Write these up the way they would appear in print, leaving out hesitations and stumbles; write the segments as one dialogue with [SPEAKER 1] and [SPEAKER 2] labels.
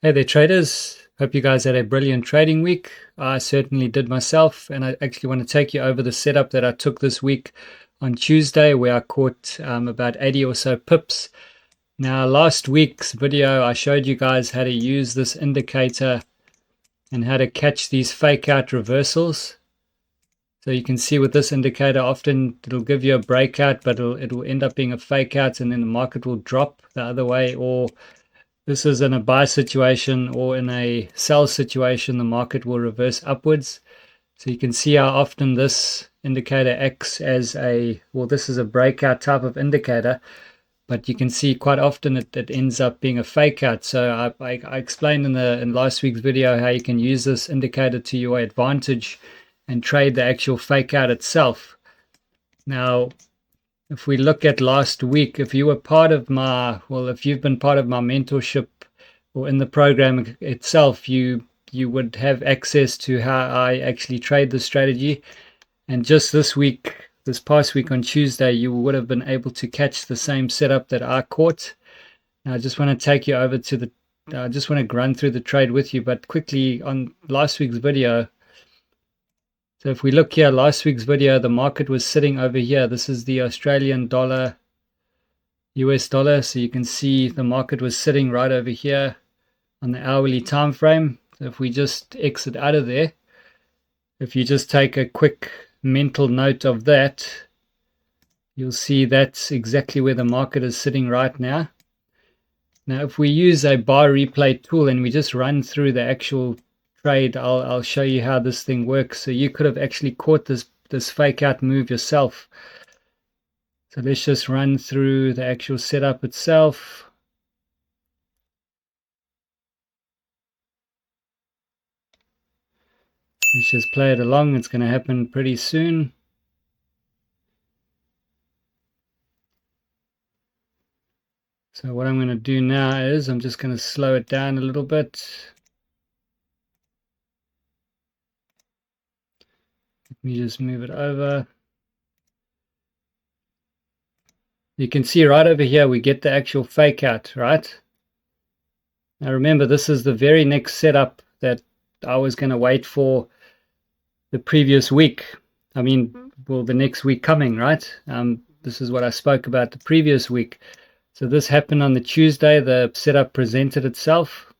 [SPEAKER 1] Hey there, traders. Hope you guys had a brilliant trading week. I certainly did myself, and I actually want to take you over the setup that I took this week on Tuesday, where I caught about 80 or so pips. Now, last week's video, I showed you guys how to use this indicator and how to catch these fake out reversals. So you can see with this indicator, often it'll give you a breakout, but it'll end up being a fake out, and then the market will drop the other way, or this is in a buy situation or in a sell situation, the market will reverse upwards. So you can see how often this indicator acts as this is a breakout type of indicator, but you can see quite often it ends up being a fake out. So I explained in last week's video how you can use this indicator to your advantage and trade the actual fake out itself. Now, if we look at last week, if you were part of if you've been part of my mentorship or in the program itself, you would have access to how I actually trade the strategy. And just this past week on Tuesday, you would have been able to catch the same setup that I caught. Now, I just want to take you over to I just want to run through the trade with you, but quickly on last week's video. So if we look here, last week's video, the market was sitting over here. This is the Australian dollar, US dollar. So you can see the market was sitting right over here on the hourly time frame. So if we just exit out of there, if you just take a quick mental note of that, you'll see that's exactly where the market is sitting right now. Now, if we use a bar replay tool and we just run through the actual trade, I'll show you how this thing works. So you could have actually caught this fake out move yourself. So let's just run through the actual setup itself. Let's just play it along. It's going to happen pretty soon. So what I'm going to do now is I'm just going to slow it down a little bit. Let me just move it over. You can see right over here we get the actual fake out, right? Now remember, this is the very next setup that I was going to wait for the previous week. I mean, well, the next week coming, right? This is what I spoke about the previous week. So this happened on the Tuesday. The setup presented itself.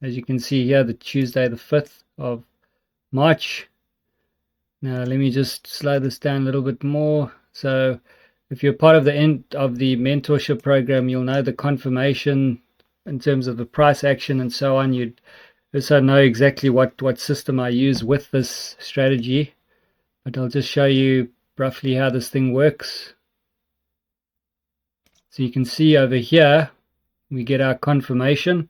[SPEAKER 1] As you can see here, the Tuesday, the 5th of March. Now, let me just slow this down a little bit more. So if you're part of the end of the mentorship program, you'll know the confirmation in terms of the price action and so on. You'd also know exactly what system I use with this strategy. But I'll just show you roughly how this thing works. So you can see over here, we get our confirmation.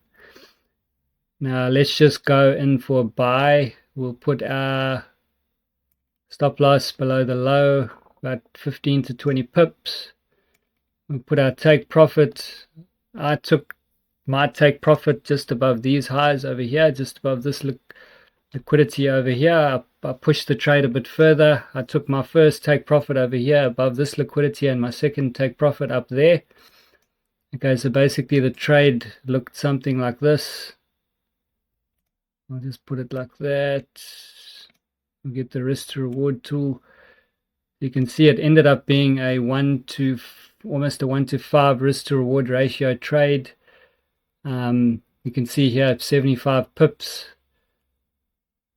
[SPEAKER 1] Now let's just go in for a buy. We'll put our stop loss below the low, about 15 to 20 pips. We'll put our take profit. I took my take profit just above these highs over here, just above this liquidity over here. I pushed the trade a bit further. I took my first take profit over here above this liquidity and my second take profit up there. Okay, so basically the trade looked something like this. I'll just put it like that. We'll get the risk to reward tool. You can see it ended up being a almost a 1 to 5 risk to reward ratio trade. You can see here 75 pips.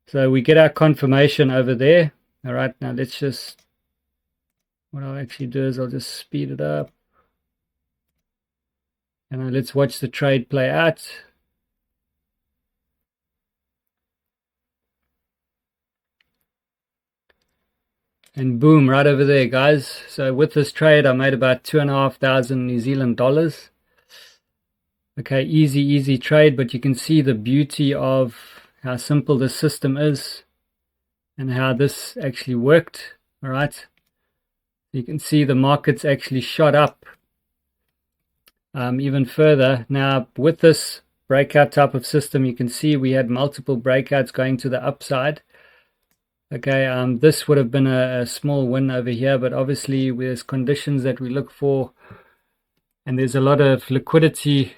[SPEAKER 1] So we get our confirmation over there. All right, now what I'll actually do is I'll just speed it up. And let's watch the trade play out. And boom, right over there, guys. So with this trade, I made about 2,500 New Zealand dollars. Okay, easy trade, but you can see the beauty of how simple this system is and how this actually worked. All right, you can see the market's actually shot up even further. Now with this breakout type of system, you can see we had multiple breakouts going to the upside. Okay, this would have been a small win over here, but obviously there's conditions that we look for, and there's a lot of liquidity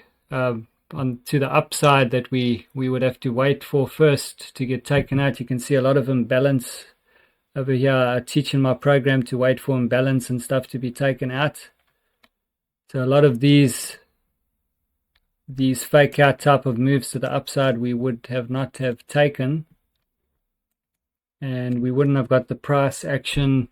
[SPEAKER 1] on to the upside that we would have to wait for first to get taken out. You can see a lot of imbalance over here. I teach in my program to wait for imbalance and stuff to be taken out. So a lot of these fake out type of moves to the upside we would have not have taken, and we wouldn't have got the price action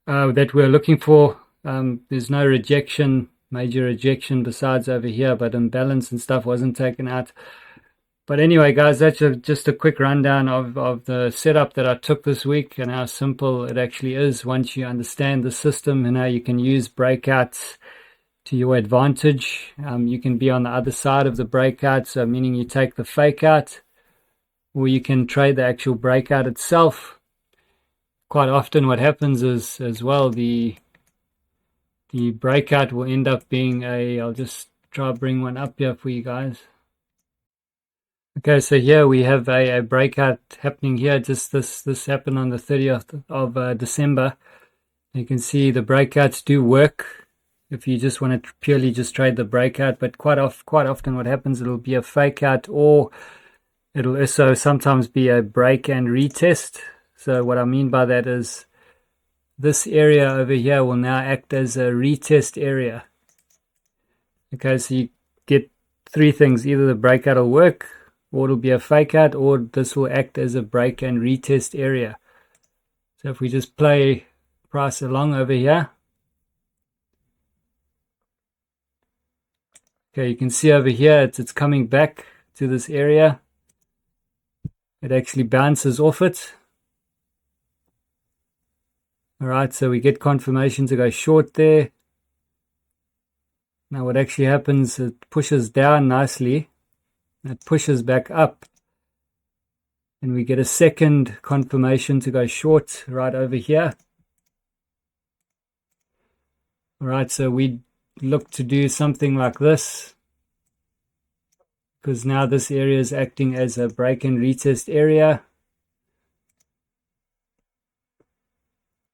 [SPEAKER 1] that we're looking for. There's no rejection, major rejection besides over here, but imbalance and stuff wasn't taken out. But anyway, guys, that's just a quick rundown of the setup that I took this week and how simple it actually is once you understand the system and how you can use breakouts to your advantage. You can be on the other side of the breakout, so meaning you take the fake out, or you can trade the actual breakout itself. Quite often what happens is, as well, the breakout will end up being I'll just try to bring one up here for you guys. Okay, so here we have a breakout happening here. Just this happened on the 30th of December. You can see the breakouts do work if you just want to purely just trade the breakout, but quite often what happens, it'll be a fake out, or it'll also sometimes be a break and retest. So what I mean by that is this area over here will now act as a retest area. Okay, so you get three things: either the breakout will work, or it'll be a fake out, or this will act as a break and retest area. So if we just play price along over here, okay, you can see over here it's coming back to this area. It actually bounces off it. Alright, so we get confirmation to go short there. Now what actually happens, it pushes down nicely. It pushes back up. And we get a second confirmation to go short right over here. Alright, so we look to do something like this, because now this area is acting as a break and retest area.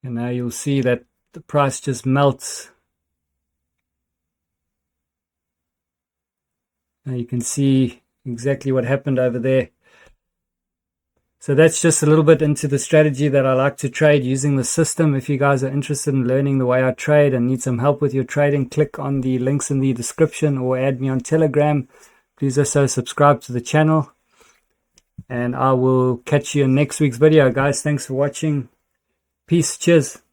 [SPEAKER 1] And now you'll see that the price just melts. Now you can see exactly what happened over there. So that's just a little bit into the strategy that I like to trade using the system. If you guys are interested in learning the way I trade and need some help with your trading, click on the links in the description or add me on Telegram. Please also subscribe to the channel. And I will catch you in next week's video, guys. Thanks for watching. Peace. Cheers.